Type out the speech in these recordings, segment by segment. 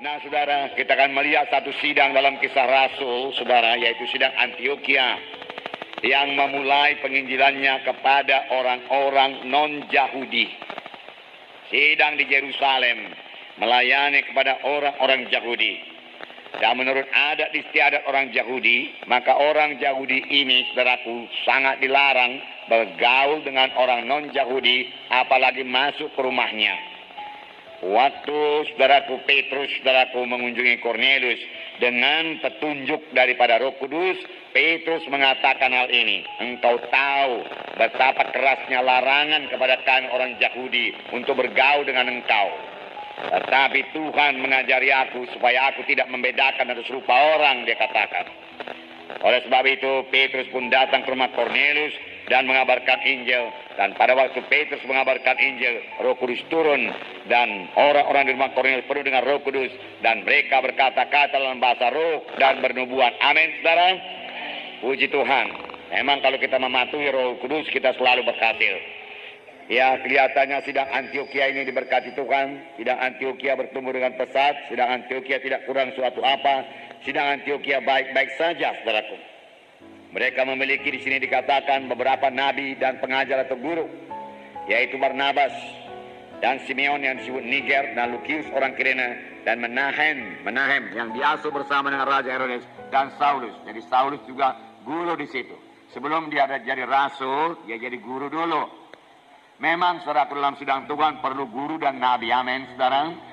Nah, saudara, kita akan melihat satu sidang dalam Kisah Rasul, saudara, yaitu sidang Antiokhia yang memulai penginjilannya kepada orang-orang non-Yahudi. Sidang di Yerusalem melayani kepada orang-orang Yahudi. Dan menurut adat istiadat orang Yahudi, maka orang Yahudi ini, saudaraku, sangat dilarang bergaul dengan orang non-Yahudi, apalagi masuk ke rumahnya. Waktu saudaraku Petrus, saudaraku, mengunjungi Kornelius dengan petunjuk daripada Roh Kudus, Petrus mengatakan hal ini. Engkau tahu betapa kerasnya larangan kepada kami orang Yahudi untuk bergaul dengan engkau. Tetapi Tuhan mengajari aku supaya aku tidak membedakan atau serupa orang, dia katakan. Oleh sebab itu Petrus pun datang ke rumah Kornelius dan mengabarkan Injil. Dan pada waktu Petrus mengabarkan Injil, Roh Kudus turun dan orang-orang di rumah Kornelius penuh dengan Roh Kudus dan mereka berkata-kata dalam bahasa roh dan bernubuat. Amin, saudara. Puji Tuhan. Memang kalau kita mematuhi Roh Kudus kita selalu berhasil. Ya, kelihatannya sidang Antiokhia ini diberkati Tuhan. Sidang Antiokhia bertumbuh dengan pesat. Sidang Antiokhia tidak kurang suatu apa. Sidang Antiokhia baik-baik saja, saudaraku. Mereka memiliki di sini dikatakan beberapa nabi dan pengajar atau guru, yaitu Barnabas dan Simeon yang disebut Niger, dan Lukius orang Kirene, dan Menahem yang diasuh bersama dengan Raja Herodes, dan Saulus. Jadi Saulus juga guru di situ. Sebelum dia jadi rasul, dia jadi guru dulu. Memang saudaraku, dalam sidang Tuhan perlu guru dan nabi. Amin, saudara.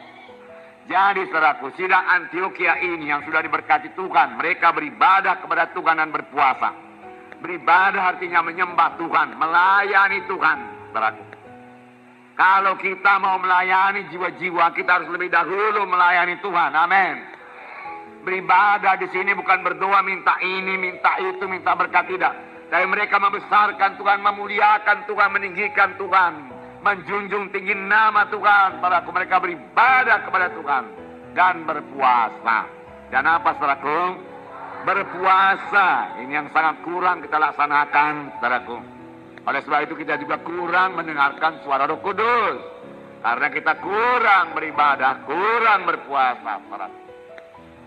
Jadi saudaraku, sidang Antiokhia ini yang sudah diberkati Tuhan, mereka beribadah kepada Tuhan dan berpuasa. Beribadah artinya menyembah Tuhan, melayani Tuhan, saudaraku. Kalau kita mau melayani jiwa-jiwa, kita harus lebih dahulu melayani Tuhan. Amin. Beribadah di sini bukan berdoa minta ini, minta itu, minta berkat, tidak. Tapi mereka membesarkan Tuhan, memuliakan Tuhan, meninggikan Tuhan, menjunjung tinggi nama Tuhan. Saudaraku, mereka beribadah kepada Tuhan dan berpuasa. Dan apa, saudaraku? Berpuasa. Ini yang sangat kurang kita laksanakan, saudaraku. Oleh sebab itu kita juga kurang mendengarkan suara Roh Kudus. Karena kita kurang beribadah, kurang berpuasa, saudaraku.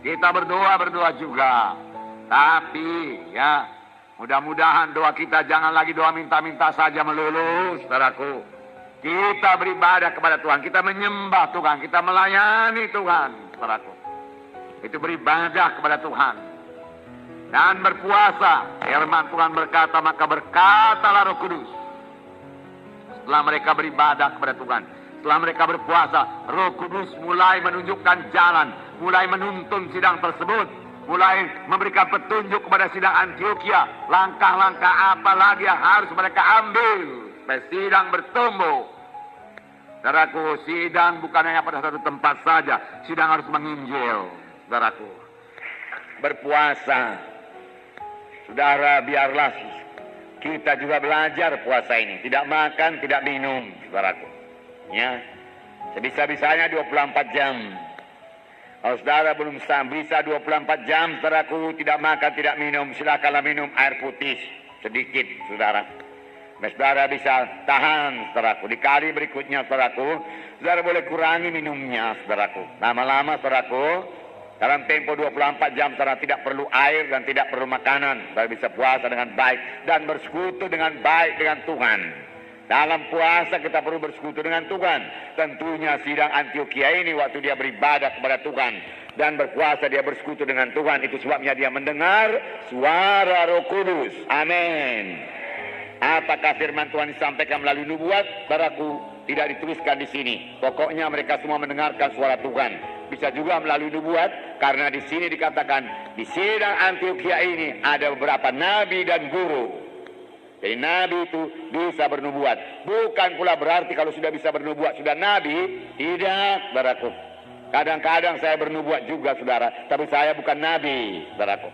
Kita berdoa juga. Tapi ya, mudah-mudahan doa kita jangan lagi doa minta-minta saja melulu, saudaraku. Kita beribadah kepada Tuhan, kita menyembah Tuhan, kita melayani Tuhan, saudaraku. Itu beribadah kepada Tuhan. Dan berpuasa. Firman Tuhan berkata, maka berkatalah Roh Kudus. Setelah mereka beribadah kepada Tuhan, setelah mereka berpuasa, Roh Kudus mulai menunjukkan jalan, mulai menuntun sidang tersebut, mulai memberikan petunjuk kepada sidang Antiokhia. Langkah-langkah apa lagi yang harus mereka ambil supaya sidang bertumbuh. Saudaraku, sidang bukan hanya pada satu tempat saja. Sidang harus menginjil, saudaraku. Berpuasa. Saudara, biarlah kita juga belajar puasa ini. Tidak makan, tidak minum, saudaraku. Ya, sebisa-bisanya 24 jam. Kalau saudara belum bisa 24 jam, saudaraku, tidak makan, tidak minum, silakanlah minum air putih sedikit, saudara. Saudara bisa tahan, saudaraku. Di kali berikutnya, saudaraku, saudara boleh kurangi minumnya, saudaraku. Lama-lama, saudaraku, dalam tempo 24 jam, saudara tidak perlu air dan tidak perlu makanan. Saudara bisa puasa dengan baik dan bersekutu dengan baik dengan Tuhan. Dalam puasa kita perlu bersekutu dengan Tuhan. Tentunya sidang Antiokhia ini waktu dia beribadah kepada Tuhan dan berpuasa dia bersekutu dengan Tuhan. Itu sebabnya dia mendengar suara Roh Kudus. Amin. Apakah firman Tuhan disampaikan melalui nubuat? Saudaraku, tidak dituliskan di sini. Pokoknya mereka semua mendengarkan suara Tuhan. Bisa juga melalui nubuat, karena di sini dikatakan di sidang Antiokhia ini ada beberapa nabi dan guru. Jadi nabi itu bisa bernubuat. Bukan pula berarti kalau sudah bisa bernubuat sudah nabi. Tidak, saudaraku. Kadang-kadang saya bernubuat juga, saudara. Tapi saya bukan nabi, saudaraku.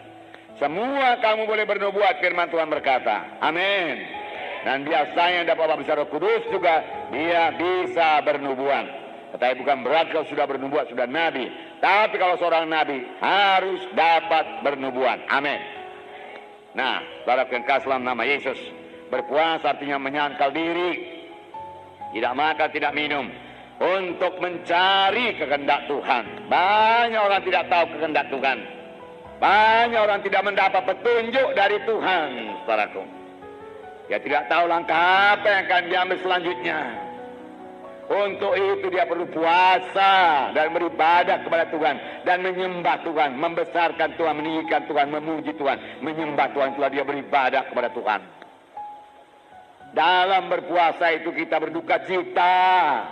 Semua kamu boleh bernubuat, firman Tuhan berkata. Amin. Dan biasanya dapat Bapak besar Roh Kudus juga dia bisa bernubuat. Tetapi bukan berarti kalau sudah bernubuat sudah nabi. Tapi kalau seorang nabi harus dapat bernubuat. Amin. Nah, saudara yang kasih dalam nama Yesus, berpuasa artinya menyangkal diri, tidak makan, tidak minum. untuk mencari kehendak Tuhan. Banyak orang tidak tahu kehendak Tuhan. Banyak orang tidak mendapat petunjuk dari Tuhan, saudaraku. Dia tidak tahu langkah apa yang akan diambil selanjutnya. Untuk itu dia perlu puasa dan beribadah kepada Tuhan dan menyembah Tuhan, membesarkan Tuhan, meninggikan Tuhan, memuji Tuhan, menyembah Tuhan. Itulah dia beribadah kepada Tuhan. Dalam berpuasa itu kita berduka cita.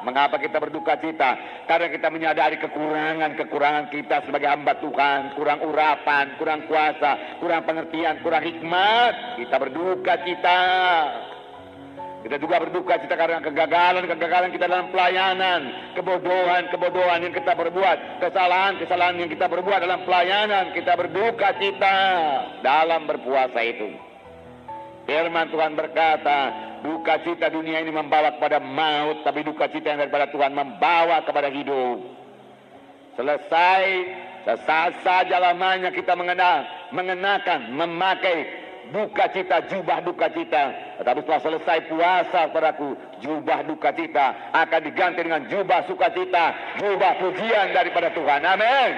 Mengapa kita berduka cita? Karena kita menyadari kekurangan kita sebagai hamba Tuhan. Kurang urapan, kurang kuasa, kurang pengertian, kurang hikmat. Kita berduka cita. Kita juga berduka cita karena kegagalan kita dalam pelayanan, kebodohan yang kita perbuat, kesalahan yang kita perbuat dalam pelayanan. Kita berduka cita dalam berpuasa itu. Firman Tuhan berkata, duka cita dunia ini membawa kepada maut, tapi duka cita yang daripada Tuhan membawa kepada hidup. Selesai, sesaat saja lamanya kita mengenakan, memakai duka cita, jubah duka cita. Tetapi setelah selesai puasa, padaku, jubah duka cita akan diganti dengan jubah sukacita, jubah pujian daripada Tuhan. Amin.